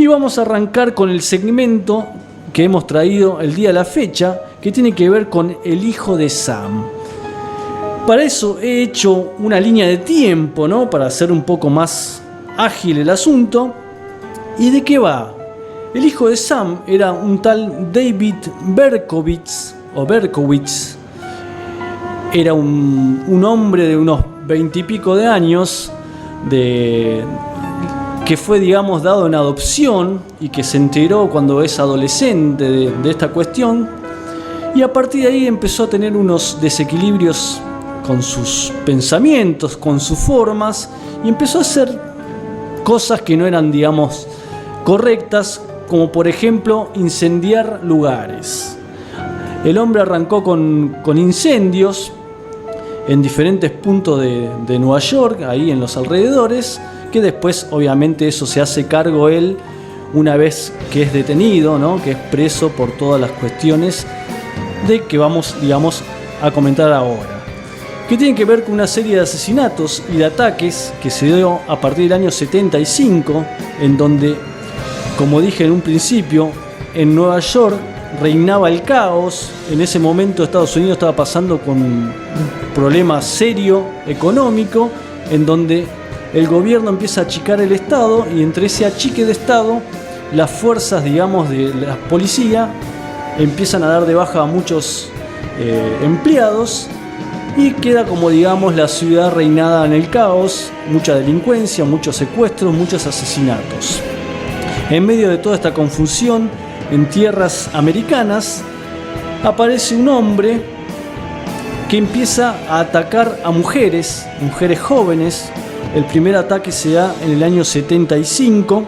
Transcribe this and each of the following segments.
Y vamos a arrancar con el segmento que hemos traído el día de la fecha, que tiene que ver con el hijo de Sam. Para eso he hecho una línea de tiempo, ¿no? Para hacer un poco más ágil el asunto. ¿Y de qué va? El hijo de Sam era un tal David Berkowitz, era un hombre de unos 20 y pico de años, que fue, digamos, dado en adopción y que se enteró cuando es adolescente de esta cuestión, y a partir de ahí empezó a tener unos desequilibrios con sus pensamientos, con sus formas, y empezó a hacer cosas que no eran, digamos, correctas, como por ejemplo incendiar lugares. El hombre arrancó con incendios en diferentes puntos de Nueva York, ahí en los alrededores, que después obviamente eso se hace cargo él una vez que es detenido, ¿no? Que es preso por todas las cuestiones de que vamos, digamos, a comentar ahora, que tienen que ver con una serie de asesinatos y de ataques que se dio a partir del año 75, en donde, como dije en un principio, en Nueva York reinaba el caos. En ese momento Estados Unidos estaba pasando con un problema serio económico, en donde el gobierno empieza a achicar el Estado, y entre ese achique de Estado, las fuerzas, digamos, de la policía empiezan a dar de baja a muchos empleados, y queda como, digamos, la ciudad reinada en el caos, mucha delincuencia, muchos secuestros, muchos asesinatos. En medio de toda esta confusión, en tierras americanas, aparece un hombre que empieza a atacar a mujeres jóvenes. El primer ataque se da en el año 75,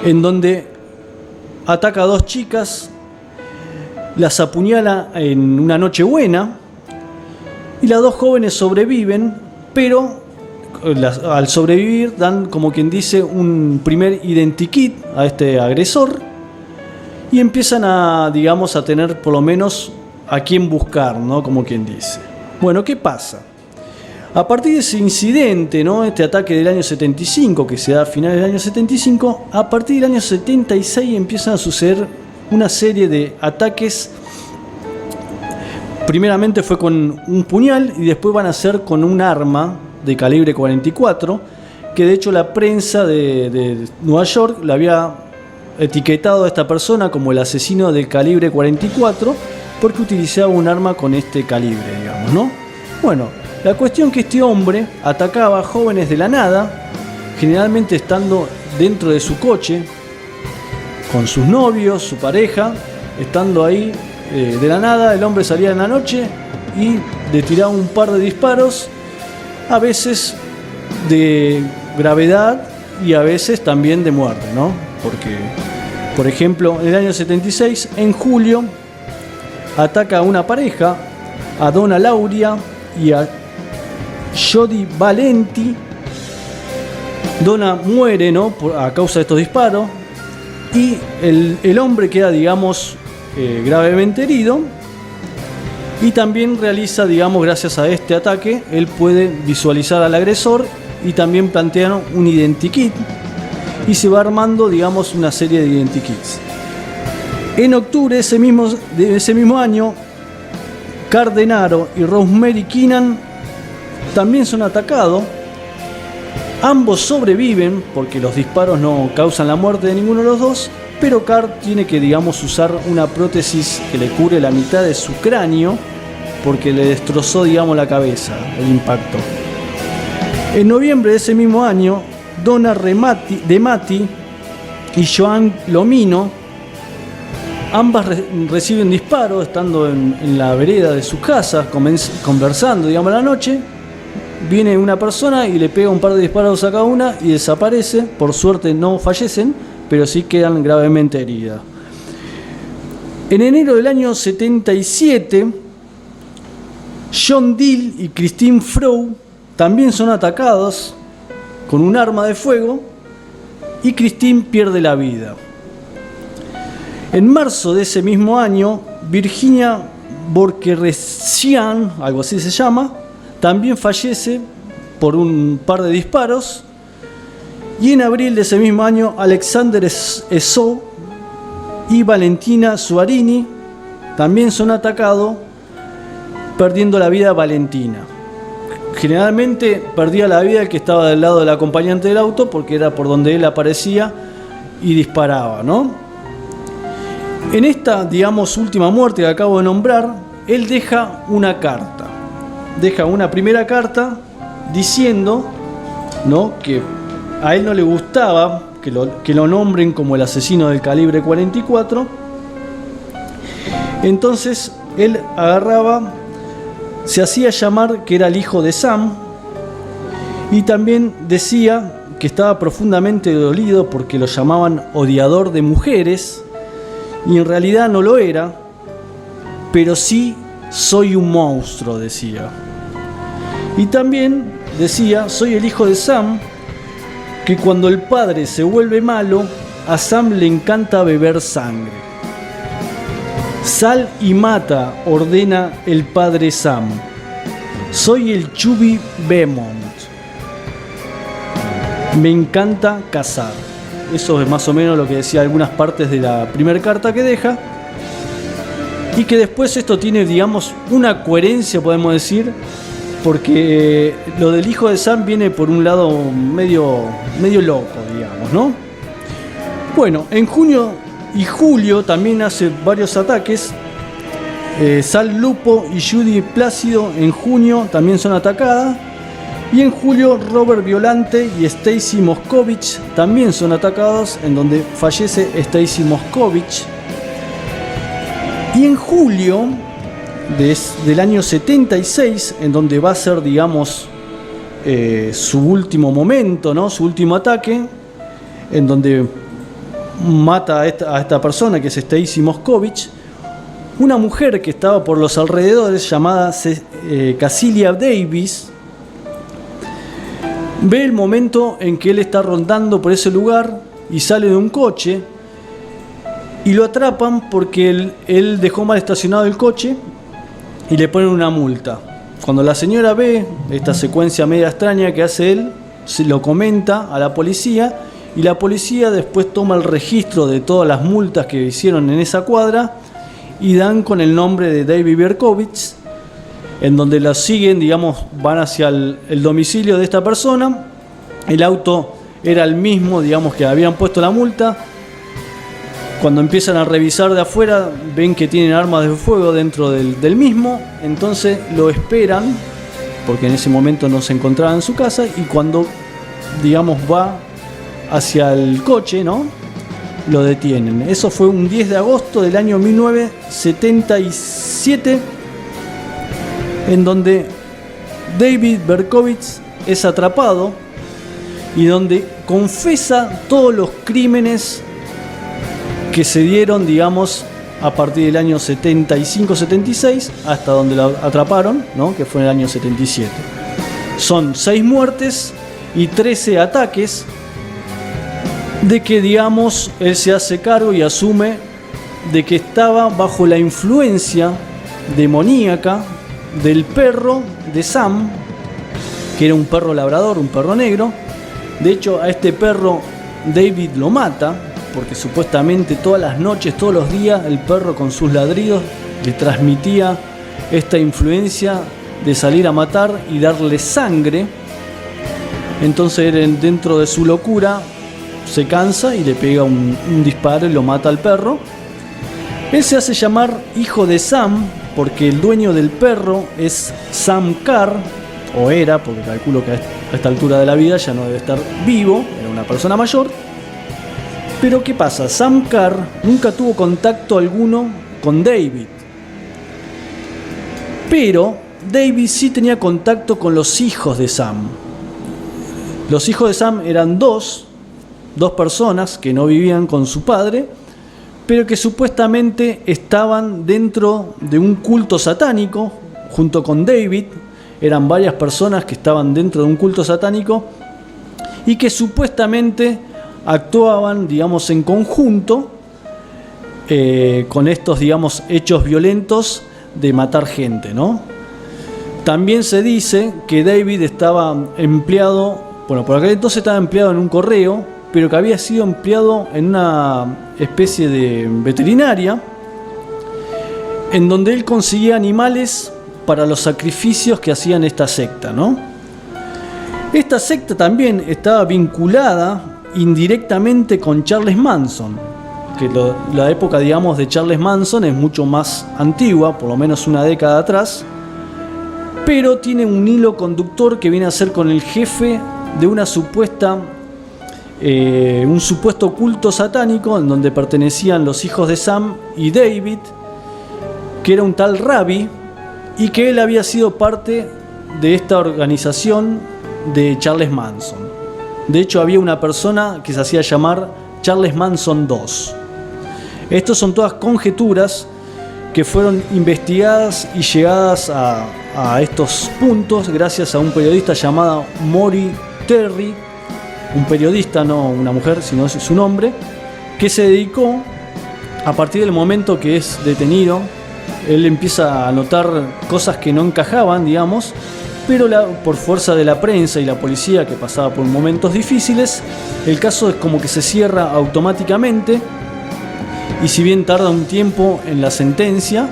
en donde ataca a 2 chicas, las apuñala en una noche buena, y las 2 jóvenes sobreviven, pero al sobrevivir dan, como quien dice, un primer identikit a este agresor, y empiezan a, digamos, a tener por lo menos a quién buscar, ¿no? Como quien dice. Bueno, ¿qué pasa? A partir de ese incidente, ¿no? Este ataque del año 75, que se da a finales del año 75, a partir del año 76 empiezan a suceder una serie de ataques. Primeramente fue con un puñal, y después van a ser con un arma de calibre 44, que de hecho la prensa de Nueva York la había etiquetado a esta persona como el asesino del calibre 44, porque utilizaba un arma con este calibre, digamos, ¿no? Bueno, la cuestión que este hombre atacaba a jóvenes de la nada, generalmente estando dentro de su coche, con sus novios, su pareja, estando ahí de la nada. El hombre salía en la noche y le tiraba un par de disparos, a veces de gravedad y a veces también de muerte, ¿no? Porque, por ejemplo, en el año 76, en julio, ataca a una pareja, a Donna Lauria y a Jody Valenti. Donna muere, ¿no? A causa de estos disparos, y el hombre queda, digamos, gravemente herido, y también realiza, digamos, gracias a este ataque, él puede visualizar al agresor y también plantea un identikit, y se va armando, digamos, una serie de identikits. En octubre de ese mismo año, Cardenaro y Rosemary Keenan también son atacados. Ambos sobreviven porque los disparos no causan la muerte de ninguno de los dos, pero Carr tiene que, digamos, usar una prótesis que le cubre la mitad de su cráneo porque le destrozó, digamos, la cabeza, el impacto. En noviembre de ese mismo año, Donna Demati y Joan Lomino, ambas reciben disparos estando en la vereda de sus casas, conversando, digamos, a la noche. Viene una persona y le pega un par de disparos a cada una y desaparece. Por suerte no fallecen, pero sí quedan gravemente heridas. En enero del año 77, John Dill y Christine Froh también son atacados con un arma de fuego, y Christine pierde la vida. En marzo de ese mismo año, Virginia Borqueresian, algo así se llama, también fallece por un par de disparos, Y en abril de ese mismo año, Alexander Esau y Valentina Suarini también son atacados, perdiendo la vida Valentina. Generalmente perdía la vida el que estaba del lado del acompañante del auto, porque era por donde él aparecía y disparaba, ¿no? En esta, digamos, última muerte que acabo de nombrar, él deja una carta. Deja una primera carta diciendo, ¿no?, que a él no le gustaba que lo nombren como el asesino del calibre 44. Entonces él agarraba, se hacía llamar que era el hijo de Sam, y también decía que estaba profundamente dolido porque lo llamaban odiador de mujeres, y en realidad no lo era, pero sí soy un monstruo, decía. Y también decía, soy el hijo de Sam, que cuando el padre se vuelve malo, a Sam le encanta beber sangre. Sal y mata, ordena el padre Sam. Soy el Chubby Beaumont. Me encanta cazar. Eso es más o menos lo que decía algunas partes de la primera carta que deja. Y que después esto tiene, digamos, una coherencia, podemos decir, porque lo del hijo de Sam viene por un lado medio loco, digamos, ¿no? Bueno, en junio y julio también hace varios ataques. Sal Lupo y Judy Plácido en junio también son atacadas. Y en julio Robert Violante y Stacy Moscovich también son atacados, en donde fallece Stacy Moscovich. Y en julio del año 76, en donde va a ser, digamos, su último momento, ¿no?, su último ataque, en donde mata a esta persona que es Stacy Moscovich, una mujer que estaba por los alrededores llamada Casilia Davis ve el momento en que él está rondando por ese lugar y sale de un coche y lo atrapan porque él dejó mal estacionado el coche y le ponen una multa. Cuando la señora ve esta secuencia media extraña que hace él, se lo comenta a la policía, y la policía después toma el registro de todas las multas que hicieron en esa cuadra y dan con el nombre de David Berkowitz, en donde la siguen, digamos, van hacia el domicilio de esta persona. El auto era el mismo, digamos, que habían puesto la multa. Cuando empiezan a revisar de afuera, ven que tienen armas de fuego dentro del mismo, entonces lo esperan, porque en ese momento no se encontraba en su casa, y cuando, digamos, va hacia el coche, ¿no?, lo detienen. Eso fue un 10 de agosto del año 1977, en donde David Berkowitz es atrapado y donde confesa todos los crímenes que se dieron, digamos, a partir del año 75-76 hasta donde lo atraparon, ¿no?, que fue en el año 77. Son 6 muertes y 13 ataques de que, digamos, él se hace cargo y asume de que estaba bajo la influencia demoníaca del perro de Sam, que era un perro labrador, un perro negro. De hecho, a este perro David lo mata, porque supuestamente todas las noches, todos los días, el perro con sus ladridos le transmitía esta influencia de salir a matar y darle sangre. Entonces, dentro de su locura, se cansa y le pega un disparo y lo mata al perro. Él se hace llamar hijo de Sam porque el dueño del perro es Sam Carr, o era, porque calculo que a esta altura de la vida ya no debe estar vivo, era una persona mayor. Pero ¿qué pasa? Sam Carr nunca tuvo contacto alguno con David. Pero David sí tenía contacto con los hijos de Sam. Los hijos de Sam eran dos personas que no vivían con su padre, pero que supuestamente estaban dentro de un culto satánico junto con David. Eran varias personas que estaban dentro de un culto satánico y que supuestamente actuaban, digamos, en conjunto con estos, digamos, hechos violentos de matar gente, ¿no? También se dice que David estaba empleado Bueno, por aquel entonces estaba empleado en un correo, pero que había sido empleado en una especie de veterinaria, en donde él conseguía animales para los sacrificios que hacían esta secta, ¿no? Esta secta también estaba vinculada indirectamente con Charles Manson, que la época, digamos, de Charles Manson es mucho más antigua, por lo menos una década atrás, pero tiene un hilo conductor que viene a ser con el jefe de una un supuesto culto satánico en donde pertenecían los hijos de Sam y David, que era un tal Rabbi, y que él había sido parte de esta organización de Charles Manson. De hecho, había una persona que se hacía llamar Charles Manson II. Estas son todas conjeturas que fueron investigadas y llegadas a estos puntos gracias a un periodista llamado Maury Terry, un periodista, no una mujer, sino su nombre, que se dedicó, a partir del momento que es detenido, él empieza a notar cosas que no encajaban, digamos, pero por fuerza de la prensa y la policía, que pasaba por momentos difíciles, el caso es como que se cierra automáticamente, y si bien tarda un tiempo en la sentencia,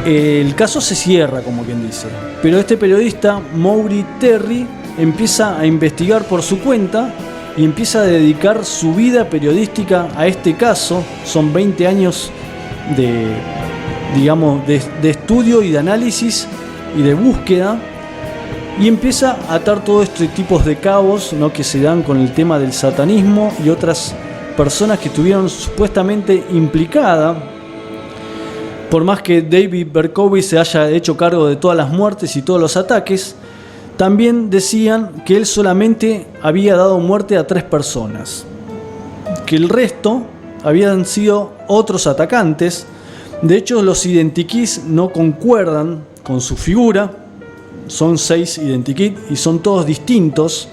el caso se cierra, como quien dice. Pero este periodista, Maury Terry, empieza a investigar por su cuenta y empieza a dedicar su vida periodística a este caso. Son 20 años de estudio y de análisis y de búsqueda, y empieza a atar todos estos tipos de cabos, ¿no?, que se dan con el tema del satanismo y otras personas que estuvieron supuestamente implicadas. Por más que David Berkowitz se haya hecho cargo de todas las muertes y todos los ataques, también decían que él solamente había dado muerte a 3 personas, que el resto habían sido otros atacantes. De hecho, los identikits no concuerdan con su figura, son 6 identikits y son todos distintos,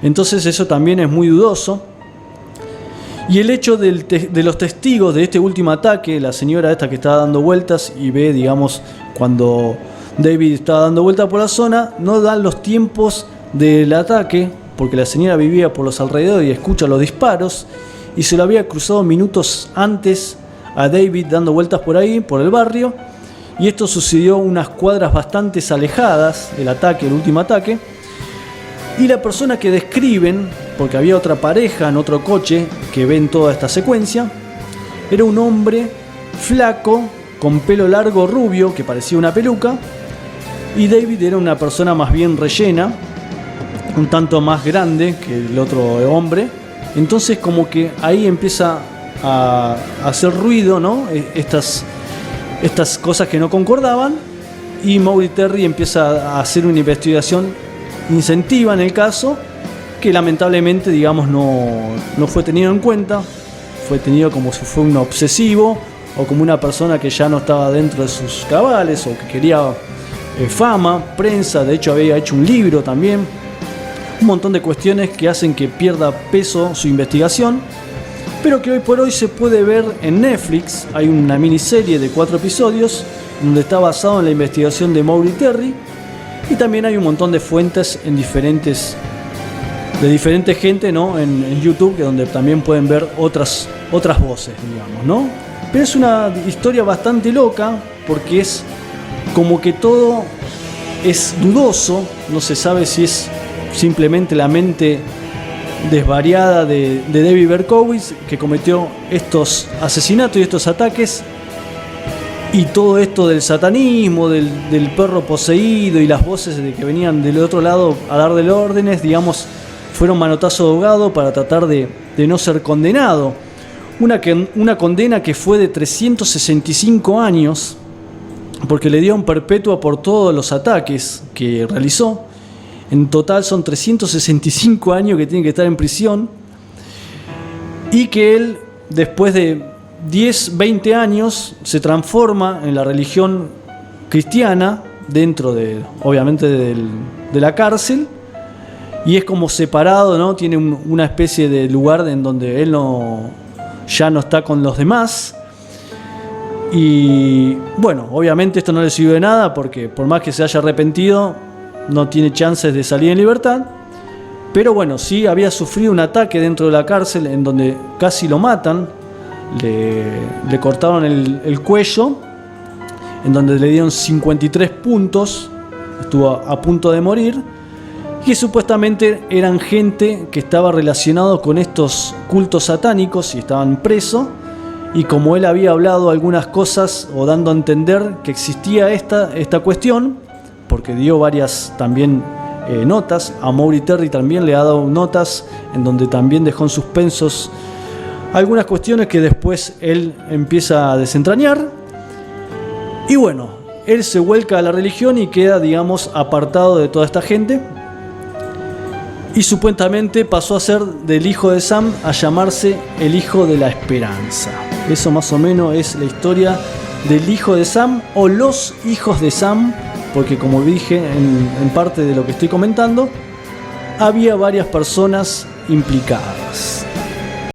entonces eso también es muy dudoso. Y el hecho de los testigos de este último ataque, la señora esta que estaba dando vueltas y ve, digamos, cuando David estaba dando vueltas por la zona, no dan los tiempos del ataque, porque la señora vivía por los alrededores y escucha los disparos, y se lo había cruzado minutos antes a David dando vueltas por ahí, por el barrio, y esto sucedió unas cuadras bastante alejadas, el último ataque, y la persona que describen, porque había otra pareja en otro coche que ven toda esta secuencia, era un hombre flaco, con pelo largo rubio, que parecía una peluca, y David era una persona más bien rellena, un tanto más grande que el otro hombre. Entonces como que ahí empieza a hacer ruido, ¿no?, estas cosas que no concordaban, y Maury Terry empieza a hacer una investigación incentiva en el caso, que lamentablemente, digamos, no fue tenido en cuenta. Fue tenido como si fuera un obsesivo o como una persona que ya no estaba dentro de sus cabales o que quería fama, prensa. De hecho, había hecho un libro también. Un montón de cuestiones que hacen que pierda peso su investigación, pero que hoy por hoy se puede ver en Netflix. Hay una miniserie de 4 episodios donde está basado en la investigación de Maury Terry, y también hay un montón de fuentes de diferente gente, ¿no?, en YouTube, que donde también pueden ver otras voces, digamos, ¿no? Pero es una historia bastante loca, porque es como que todo es dudoso. No se sabe si es simplemente la mente desvariada de David Berkowitz, que cometió estos asesinatos y estos ataques, y todo esto del satanismo, del perro poseído y las voces de que venían del otro lado a darle órdenes, digamos, fueron manotazo de ahogado para tratar de no ser condenado. Una condena que fue de 365 años, porque le dieron perpetua por todos los ataques que realizó. En total son 365 años que tiene que estar en prisión, y que él, después de 10, 20 años, se transforma en la religión cristiana dentro obviamente de la cárcel, y es como separado, ¿no? Tiene una especie de lugar en donde él ya no está con los demás. Y bueno, obviamente esto no le sirve de nada, porque por más que se haya arrepentido, no tiene chances de salir en libertad. Pero bueno, sí había sufrido un ataque dentro de la cárcel en donde casi lo matan. Le cortaron el cuello, en donde le dieron 53 puntos. Estuvo a punto de morir. Que supuestamente eran gente que estaba relacionado con estos cultos satánicos y estaban presos. Y como él había hablado algunas cosas o dando a entender que existía esta cuestión, porque dio varias también notas, a Maury Terry también le ha dado notas en donde también dejó en suspensos algunas cuestiones que después él empieza a desentrañar. Y bueno, él se vuelca a la religión y queda, digamos, apartado de toda esta gente. Y supuestamente pasó a ser del hijo de Sam a llamarse el hijo de la esperanza. Eso más o menos es la historia del hijo de Sam o los hijos de Sam, porque como dije en parte de lo que estoy comentando, había varias personas implicadas.